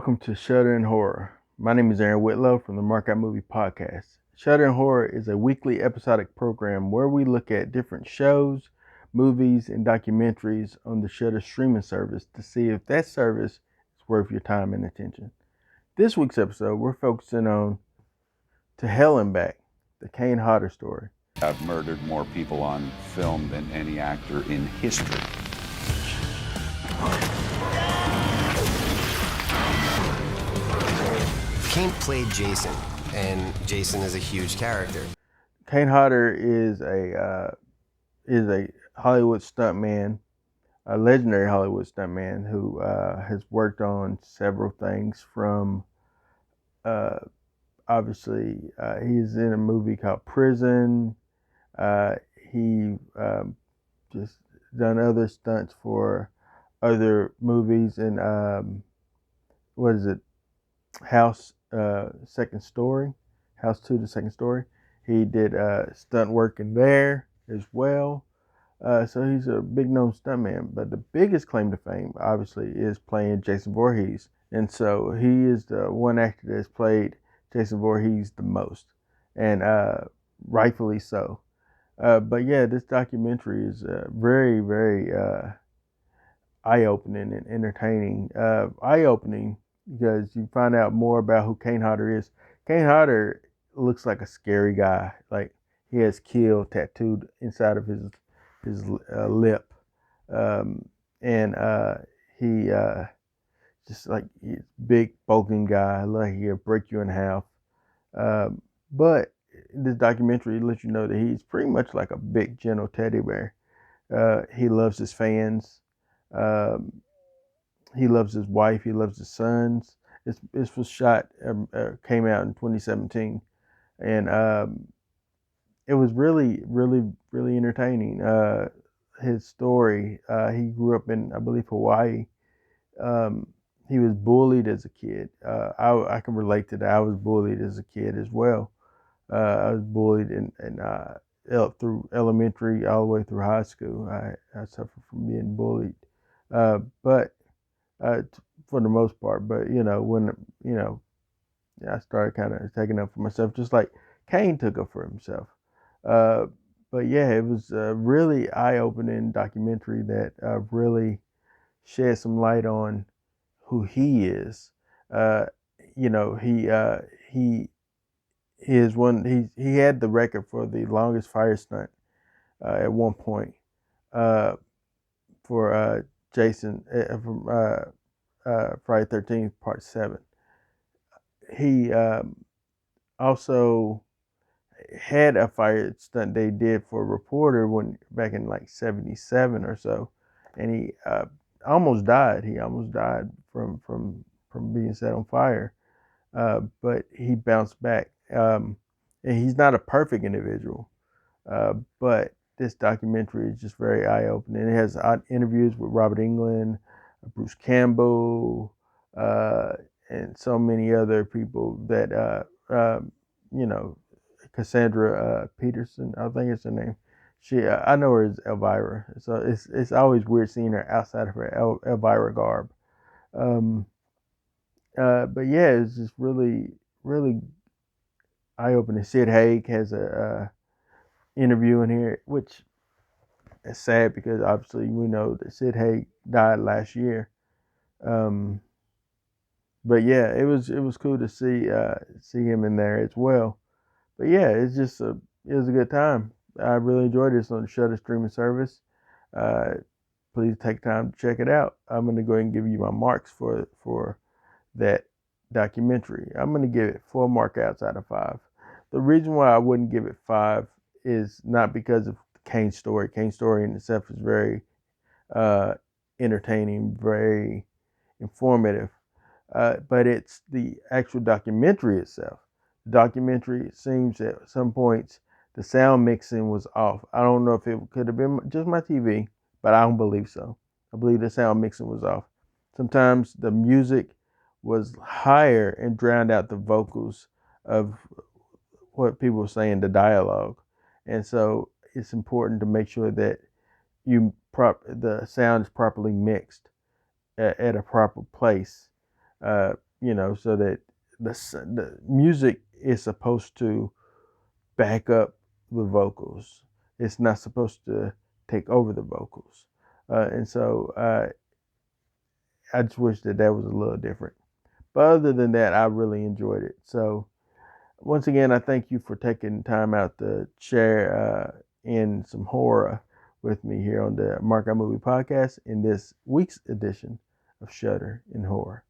Welcome to Shudder and Horror. My name is Aaron Whitlow from the Markout Movie Podcast. Shudder and Horror is a weekly episodic program where we look at different shows, movies, and documentaries on the Shudder streaming service to see if that service is worth your time and attention. This week's episode, we're focusing on To Hell and Back, the Kane Hodder story. I've murdered more people on film than any actor in history. Kane played Jason, and Jason is a huge character. Kane Hodder is a Hollywood stuntman, a legendary Hollywood stuntman who has worked on several things. From obviously, he's in a movie called Prison. He just done other stunts for other movies, and what is it? House Second Story, House 2, the Second Story. He did stunt work in there as well. So he's a big known stuntman. But the biggest claim to fame, obviously, is playing Jason Vorhees. And so he is the one actor that's played Jason Voorhees the most, and rightfully so. But yeah, this documentary is very, very eye-opening and entertaining. Eye-opening because you find out more about who Kane Hodder is. Kane Hodder looks like a scary guy. Like, he has kill tattooed inside of his lip, and he just like he's big bulking guy, like he'll break you in half. But this documentary lets you know that he's pretty much like a big gentle teddy bear. He loves his fans. He loves his wife. He loves his sons. This was shot, came out in 2017, and it was really, really, really entertaining. His story. He grew up in, I believe, Hawaii. He was bullied as a kid. I can relate to that. I was bullied as a kid as well. I was bullied through elementary all the way through high school. I suffered from being bullied, but for the most part. But when I started kind of taking up for myself, just like Kane took up for himself. But yeah, it was a really eye-opening documentary that really shed some light on who he is. He is one. He had the record for the longest fire stunt at one point for Jason from Friday 13th Part 7. He also had a fire stunt they did for a reporter back in like 77 or so, and he almost died. He almost died from being set on fire, but he bounced back. And he's not a perfect individual, but this documentary is just very eye-opening. It has interviews with Robert Englund, Bruce Campbell, and so many other people that Cassandra Peterson, I think it's her name. I know her as Elvira, so it's always weird seeing her outside of her Elvira garb. But yeah, it's just really, really eye-opening. Sid Haig has a interview in here, which is sad because obviously we know that Sid Haig died last year. But yeah, it was cool to see him in there as well. But yeah, it was a good time. I really enjoyed this on the Shudder streaming service. Please take time to check it out. I'm going to go ahead and give you my marks for that documentary. I'm going to give it 4 markouts out of 5. The reason why I wouldn't give it 5 is not because of Kane's story. Kane's story in itself is very entertaining, very informative, but it's the actual documentary itself. The documentary, it seems at some points the sound mixing was off. I don't know if it could have been just my TV, but I don't believe so. I believe the sound mixing was off. Sometimes the music was higher and drowned out the vocals of what people were saying, the dialogue. And so it's important to make sure that the sound is properly mixed at a proper place. so that the music is supposed to back up the vocals. It's not supposed to take over the vocals. And so I just wish that was a little different. But other than that, I really enjoyed it. So once again, I thank you for taking time out to share in some horror with me here on the Mark Out Movie Podcast in this week's edition of Shudder in Horror.